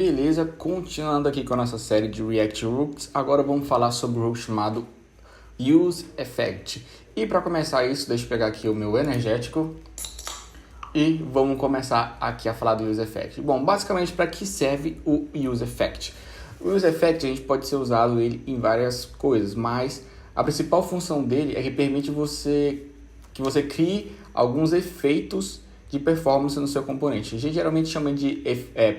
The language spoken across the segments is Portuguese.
Beleza, continuando aqui com a nossa série de React Hooks, agora vamos falar sobre o hook chamado Use Effect. E para começar isso, deixa eu pegar aqui o meu energético e vamos começar aqui a falar do Use Effect. Bom, basicamente para que serve o Use Effect? O Use Effect a gente pode ser usado ele em várias coisas, mas a principal função dele é que permite que você crie alguns efeitos de performance no seu componente. A gente geralmente chama de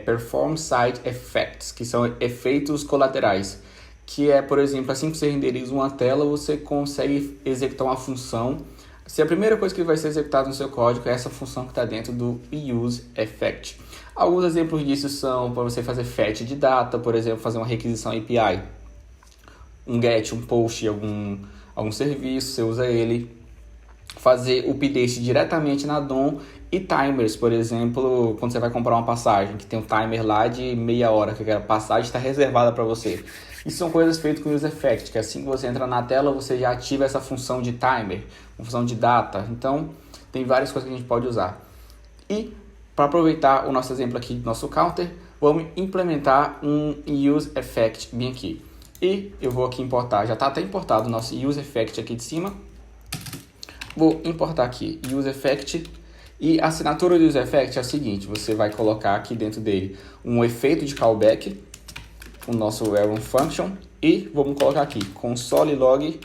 Performance Side Effects, que são efeitos colaterais, que é, por exemplo, assim que você renderiza uma tela, você consegue executar uma função. Se a primeira coisa que vai ser executada no seu código é essa função que está dentro do Use Effect. Alguns exemplos disso são para você fazer fetch de data, por exemplo, fazer uma requisição API, um get, um post, algum serviço, você usa ele. Fazer o update diretamente na DOM e timers, por exemplo, quando você vai comprar uma passagem, que tem um timer lá de meia hora, que a passagem está reservada para você. Isso são coisas feitas com o Use Effect, que assim que você entra na tela, você já ativa essa função de timer, função de data. Então, tem várias coisas que a gente pode usar. E, para aproveitar o nosso exemplo aqui do nosso counter, vamos implementar um Use Effect bem aqui. E eu vou aqui importar, já está até importado o nosso Use Effect aqui de cima. Vou importar aqui Use Effect e a assinatura do Use Effect é a seguinte: você vai colocar aqui dentro dele um efeito de callback, o nosso run function, e vamos colocar aqui console log,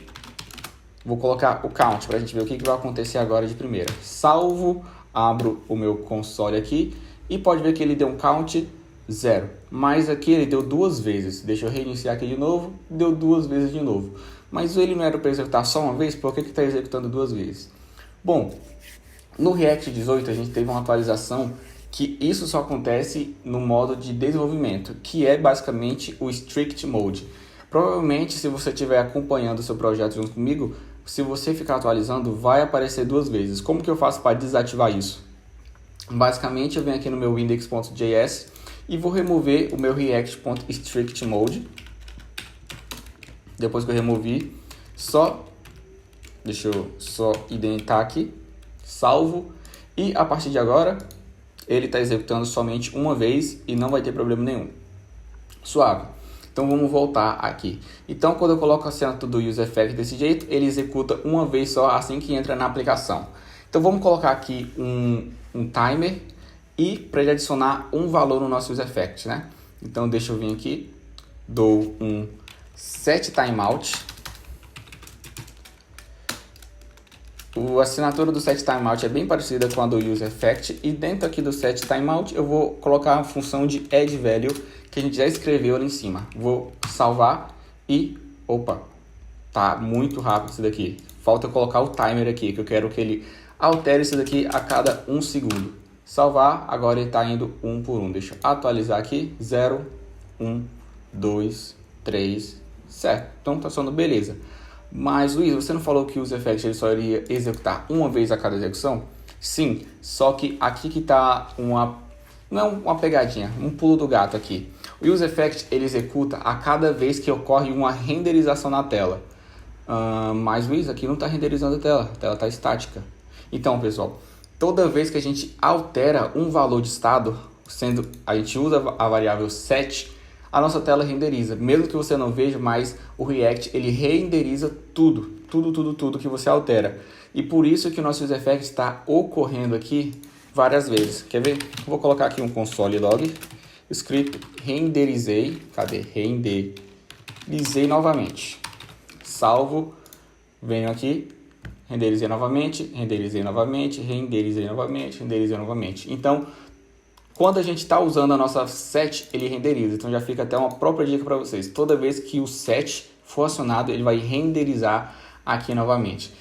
vou colocar o count para a gente ver o que vai acontecer agora de primeira. Salvo, abro o meu console aqui e pode ver que ele deu um count 0, mas aqui ele deu duas vezes. Deixa eu reiniciar aqui de novo, deu duas vezes de novo. Mas ele não era para executar só uma vez, por que está executando duas vezes? Bom, no React 18 a gente teve uma atualização que isso só acontece no modo de desenvolvimento, que é basicamente o Strict Mode. Provavelmente, se você estiver acompanhando o seu projeto junto comigo, se você ficar atualizando, vai aparecer duas vezes. Como que eu faço para desativar isso? Basicamente, eu venho aqui no meu index.js e vou remover o meu react.strict-mode. Depois que eu removi, deixa eu só indentar aqui, salvo, e a partir de agora ele está executando somente uma vez e não vai ter problema nenhum. Suave. Então vamos voltar aqui. Então quando eu coloco a assinatura do Use Effect desse jeito, ele executa uma vez só assim que entra na aplicação. Então vamos colocar aqui um timer e para ele adicionar um valor no nosso Use Effect, né? Então deixa eu vir aqui, dou um set timeout. A assinatura do set timeout é bem parecida com a do Use Effect, e dentro aqui do set timeout eu vou colocar a função de add value que a gente já escreveu ali em cima. Vou salvar e opa, tá muito rápido isso daqui. Falta colocar o timer aqui, que eu quero que ele altere isso daqui a cada 1 segundo. Salvar, agora ele está indo um por um. Deixa eu atualizar aqui, 0, 1, 2, 3, certo, então tá soando beleza. Mas Luiz, você não falou que o Use Effect ele só iria executar uma vez a cada execução? Sim, só que aqui que tá não é uma pegadinha, um pulo do gato aqui. O Use Effect ele executa a cada vez que ocorre uma renderização na tela. Mas Luiz, aqui não está renderizando a tela está estática. Então pessoal, toda vez que a gente altera um valor de estado, sendo a gente usa a variável set, a nossa tela renderiza, mesmo que você não veja, mas o React ele renderiza tudo que você altera. E por isso que o nosso Use Effect está ocorrendo aqui várias vezes. Quer ver? Vou colocar aqui um console log, script renderizei, cadê? Renderizei novamente. Salvo, venho aqui, renderizei novamente, renderizei novamente, renderizei novamente, renderizei novamente. Então, quando a gente está usando a nossa set, ele renderiza. Então já fica até uma própria dica para vocês. Toda vez que o set for acionado, ele vai renderizar aqui novamente.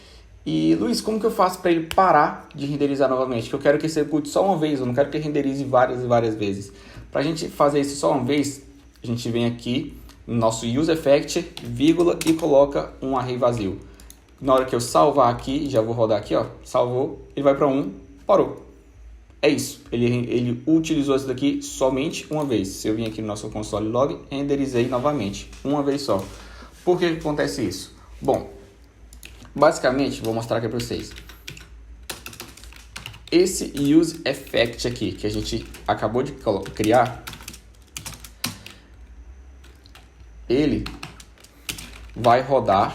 E Luiz, como que eu faço para ele parar de renderizar novamente? Que eu quero que execute só uma vez, eu não quero que ele renderize várias e várias vezes. Para a gente fazer isso só uma vez, a gente vem aqui no nosso Use Effect, vírgula, e coloca um array vazio. Na hora que eu salvar aqui, já vou rodar aqui, ó, salvou, ele vai para 1, parou. É isso, ele utilizou isso daqui somente uma vez. Se eu vim aqui no nosso console log, renderizei novamente, uma vez só. Por que acontece isso? Bom, basicamente, vou mostrar aqui para vocês. Esse Use Effect aqui, que a gente acabou de criar, ele vai rodar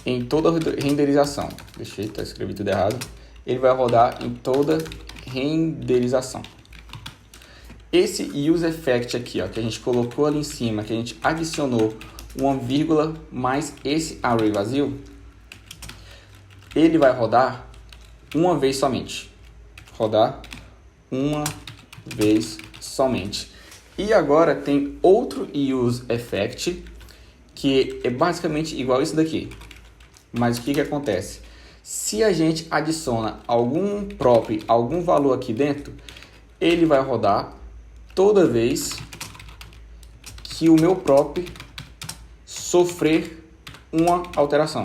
em toda renderização. Deixa eu escrever tudo errado. Ele vai rodar em toda renderização. Esse use effect aqui, ó, que a gente colocou ali em cima, que a gente adicionou uma vírgula mais esse array vazio, ele vai rodar uma vez somente. Rodar uma vez somente. E agora tem outro use effect que é basicamente igual a isso daqui. Mas o que acontece? Se a gente adiciona algum prop, algum valor aqui dentro, ele vai rodar toda vez que o meu prop sofrer uma alteração.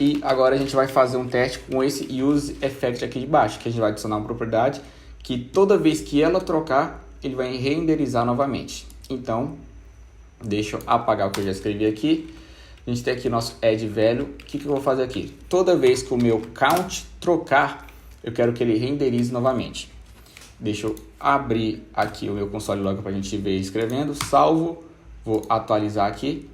E agora a gente vai fazer um teste com esse use effect aqui de baixo, que a gente vai adicionar uma propriedade que toda vez que ela trocar, ele vai renderizar novamente. Então, deixa eu apagar o que eu já escrevi aqui. A gente tem aqui nosso add value. O que eu vou fazer aqui? Toda vez que o meu count trocar, eu quero que ele renderize novamente. Deixa eu abrir aqui o meu console log para a gente ver escrevendo. Salvo. Vou atualizar aqui.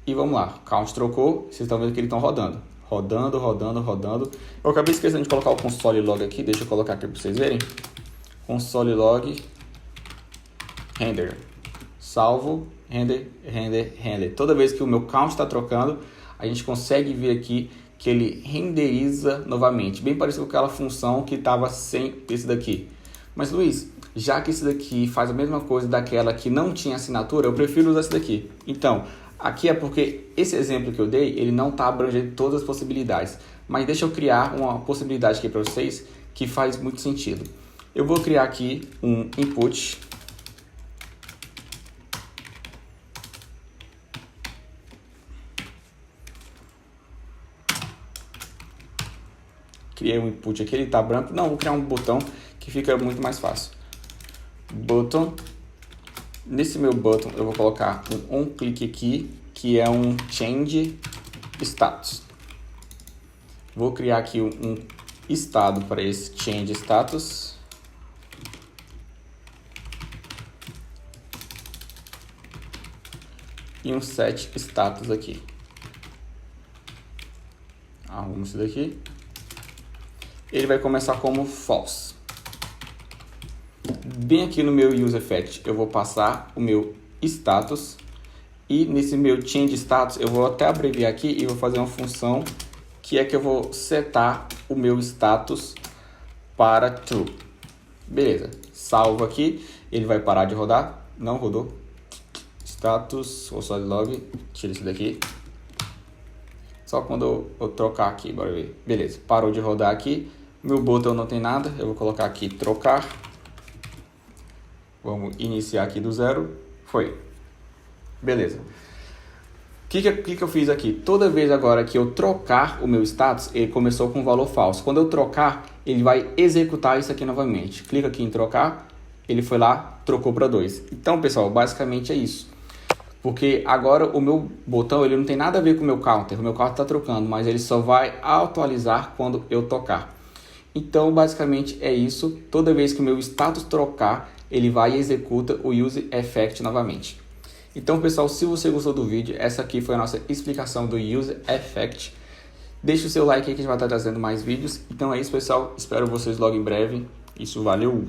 E vamos lá. Count trocou. Vocês estão vendo que eles estão rodando. Rodando, rodando, rodando. Eu acabei esquecendo de colocar o console log aqui. Deixa eu colocar aqui para vocês verem. Console log. Render. Salvo. Render, render, render. Toda vez que o meu count está trocando, a gente consegue ver aqui que ele renderiza novamente. Bem parecido com aquela função que estava sem esse daqui. Mas Luiz, já que esse daqui faz a mesma coisa daquela que não tinha assinatura, eu prefiro usar esse daqui. Então, aqui é porque esse exemplo que eu dei, ele não está abrangendo todas as possibilidades. Mas deixa eu criar uma possibilidade aqui para vocês que faz muito sentido. Eu vou criar aqui um input. Criei um input aqui, ele está branco. Não, vou criar um botão que fica muito mais fácil. Button. Nesse meu button eu vou colocar um onClick aqui, que é um change status. Vou criar aqui um estado para esse change status. E um set status aqui. Arrumo isso daqui. Ele vai começar como false. Bem aqui no meu use effect eu vou passar o meu status e nesse meu change status eu vou até abreviar aqui e vou fazer uma função que é que eu vou setar o meu status para true. Beleza, salvo aqui, ele vai parar de rodar, não rodou. Status, ou solid log, tira isso daqui. Só quando eu trocar aqui, bora ver. Beleza, parou de rodar aqui. Meu botão não tem nada, eu vou colocar aqui trocar. Vamos iniciar aqui do zero. Foi. Beleza. O que eu fiz aqui? Toda vez agora que eu trocar o meu status, ele começou com valor falso. Quando eu trocar, ele vai executar isso aqui novamente. Clica aqui em trocar, ele foi lá, trocou para 2. Então, pessoal, basicamente é isso. Porque agora o meu botão ele não tem nada a ver com o meu counter. O meu counter está trocando, mas ele só vai atualizar quando eu tocar. Então, basicamente é isso. Toda vez que o meu status trocar, ele vai e executa o use effect novamente. Então, pessoal, se você gostou do vídeo, essa aqui foi a nossa explicação do use effect. Deixe o seu like aí que a gente vai estar trazendo mais vídeos. Então é isso, pessoal. Espero vocês logo em breve. Isso, valeu!